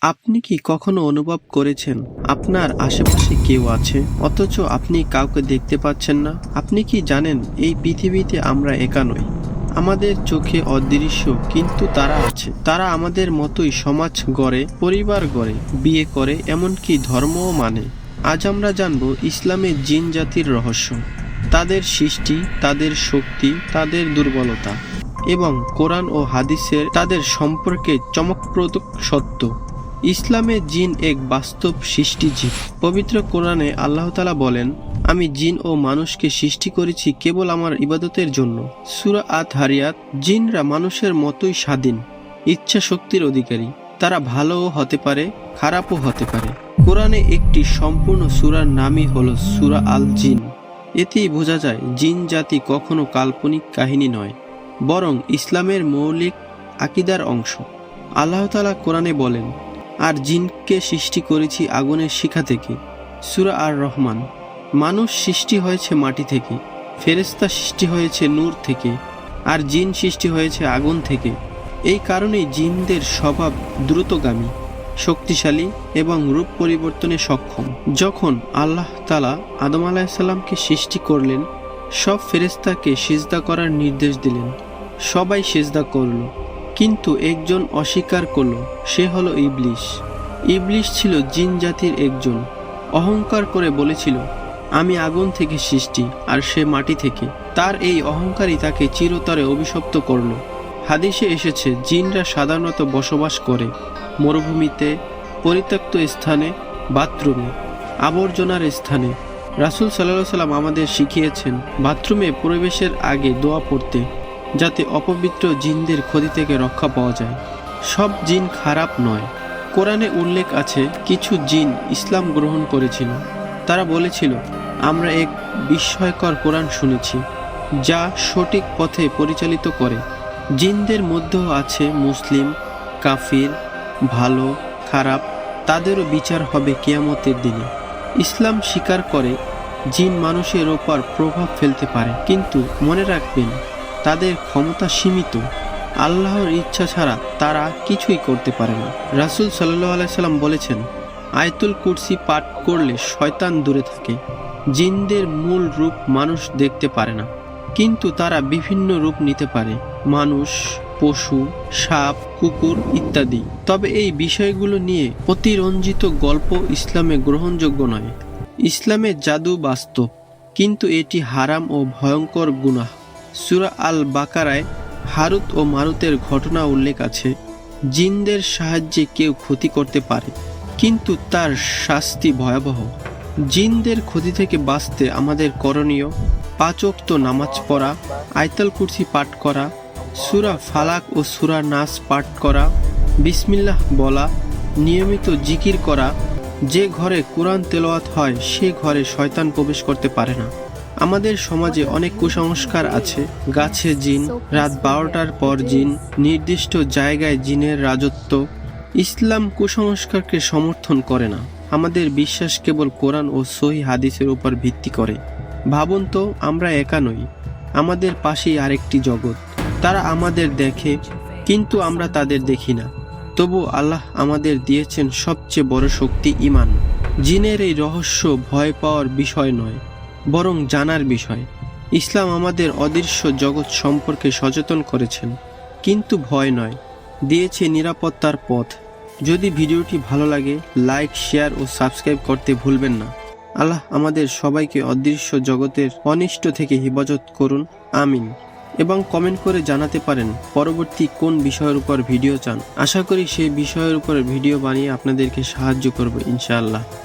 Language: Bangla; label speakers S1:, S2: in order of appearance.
S1: আপনি কি কখনো অনুভব করেছেন আপনার আশেপাশে কেউ আছে অথচ আপনি কাউকে দেখতে পাচ্ছেন না? আপনি কি জানেন এই পৃথিবীতে আমরা একা নই? আমাদের চোখে অদৃশ্য কিন্তু তারা আছে। তারা আমাদের মতোই সমাজ গড়ে, পরিবার গড়ে, বিয়ে করে, এমনকি ধর্মও মানে। আজ আমরা জানব ইসলামের জিন জাতির রহস্য, তাদের সৃষ্টি, তাদের শক্তি, তাদের দুর্বলতা এবং কোরআন ও হাদিসের তাদের সম্পর্কে চমকপ্রদ সত্য। ইসলামে জিন এক বাস্তব সৃষ্টিজীব। পবিত্র কোরআনে আল্লাহ তাআলা বলেন, আমি জিন ও মানুষকে সৃষ্টি করেছি কেবল আমার ইবাদতের জন্য। সূরা আত-হারিয়াত। জিনরা মানুষের মতোই স্বাধীন, ইচ্ছা শক্তির অধিকারী। তারা ভালোও হতে পারে, খারাপও হতে পারে। কোরআনে একটি সম্পূর্ণ সূরার নামই হলো সূরা আল জিন। এতেই বোঝা যায় জিন জাতি কখনো কাল্পনিক কাহিনী নয়, বরং ইসলামের মৌলিক আকীদার অংশ। আল্লাহ তাআলা কোরআনে বলেন, আর জিনকে সৃষ্টি করেছি আগুনের শিখা থেকে। সূরা আর রহমান। মানুষ সৃষ্টি হয়েছে মাটি থেকে, ফেরেশতা সৃষ্টি হয়েছে নূর থেকে, আর জিন সৃষ্টি হয়েছে আগুন থেকে। এই কারণেই জিনদের স্বভাব দ্রুতগামী, শক্তিশালী এবং রূপ পরিবর্তনে সক্ষম। যখন আল্লাহ তাআলা আদম আলাইহিসসালামকে সৃষ্টি করলেন, সব ফেরেশতাকে সিজদা করার নির্দেশ দিলেন। সবাই সিজদা করল, কিন্তু একজন অস্বীকার করল, সে হলো ইবলিস। ইবলিস ছিল জিন জাতির একজন। অহংকার করে বলেছিল, আমি আগুন থেকে সৃষ্টি আর সে মাটি থেকে। তার এই অহংকারই তাকে চিরতরে অভিশপ্ত করল। হাদিসে এসেছে, জিনরা সাধারণত বসবাস করে মরুভূমিতে, পরিত্যক্ত স্থানে, বাথরুমে, আবর্জনার স্থানে। রাসূল সাল্লাল্লাহু আলাইহি সাল্লাম আমাদের শিখিয়েছেন বাথরুমে প্রবেশের আগে দোয়া পড়তে, যাতে অপবিত্র জিনদের ক্ষতি থেকে রক্ষা পাওয়া যায়। সব জিন খারাপ নয়। কোরআনে উল্লেখ আছে, কিছু জিন ইসলাম গ্রহণ করেছিল। তারা বলেছিল, আমরা এক বিস্ময়কর কোরআন শুনেছি যা সঠিক পথে পরিচালিত করে। জিনদের মধ্যেও আছে মুসলিম, কাফির, ভালো, খারাপ। তাদেরও বিচার হবে কিয়ামতের দিনে। ইসলাম স্বীকার করে জিন মানুষের ওপর প্রভাব ফেলতে পারে, কিন্তু মনে রাখবেন তাদের ক্ষমতা সীমিত। আল্লাহর ইচ্ছা ছাড়া তারা কিছুই করতে পারে না। রাসূল সাল্লাল্লাহু আলাইহি সাল্লাম বলেছেন, আয়াতুল কুরসি পাঠ করলে শয়তান দূরে থাকে। জিনদের মূল রূপ মানুষ দেখতে পারে না, কিন্তু তারা বিভিন্ন রূপ নিতে পারে, মানুষ, পশু, সাপ, কুকুর ইত্যাদি। তবে এই বিষয়গুলো নিয়ে অতিরঞ্জিত গল্প ইসলামে গ্রহণযোগ্য নয়। ইসলামে জাদু বাস্তব, কিন্তু এটি হারাম ও ভয়ঙ্কর গুনাহ। সূরা আল বাকারায় হারুত ও মারুতের ঘটনা উল্লেখ আছে। জিনদের সাহায্যে কেউ ক্ষতি করতে পারে, কিন্তু তার শাস্তি ভয়াবহ। জিনদের ক্ষতি থেকে বাঁচতে আমাদের করণীয় 5 ওয়াক্ত নামাজ পড়া, আয়াতুল কুরসি পাঠ করা, সূরা ফালাক ও সূরা নাস পাঠ করা, বিসমিল্লাহ বলা, নিয়মিত জিকির করা। যে ঘরে কোরআন তেলাওয়াত হয় সে ঘরে শয়তান প্রবেশ করতে পারে না। আমাদের সমাজে অনেক কুসংস্কার আছে। গাছে জিন, রাত 12টার পর জিন, নির্দিষ্ট জায়গায় জিনের রাজত্ব। ইসলাম কুসংস্কারকে সমর্থন করে না। আমাদের বিশ্বাস কেবল কোরআন ও সহিহ হাদিসের উপর ভিত্তি করে। ভাবুন তো, আমরা একা নই। আমাদের পাশেই আরেকটি জগৎ। তারা আমাদের দেখে, কিন্তু আমরা তাদের দেখি না। তবু আল্লাহ আমাদের দিয়েছেন সবচেয়ে বড় শক্তি, ঈমান। জিনের এই রহস্য ভয় পাওয়ার বিষয় নয়, বরং জানার বিষয়। ইসলাম আমাদের অদৃশ্য জগৎ সম্পর্কে সচেতন করেছেন, কিন্তু ভয় নয়, দিয়েছে নিরাপত্তার পথ। যদি ভিডিওটি ভালো লাগে, লাইক, শেয়ার ও সাবস্ক্রাইব করতে ভুলবেন না। আল্লাহ আমাদের সবাইকে অদৃশ্য জগতের অনিষ্ট থেকে হেফাজত করুন, আমিন। এবং কমেন্ট করে জানাতে পারেন পরবর্তী কোন বিষয়ের উপর ভিডিও চান। আশা করি সেই বিষয়ের উপর ভিডিও বানিয়ে আপনাদেরকে সাহায্য করব ইনশাআল্লাহ।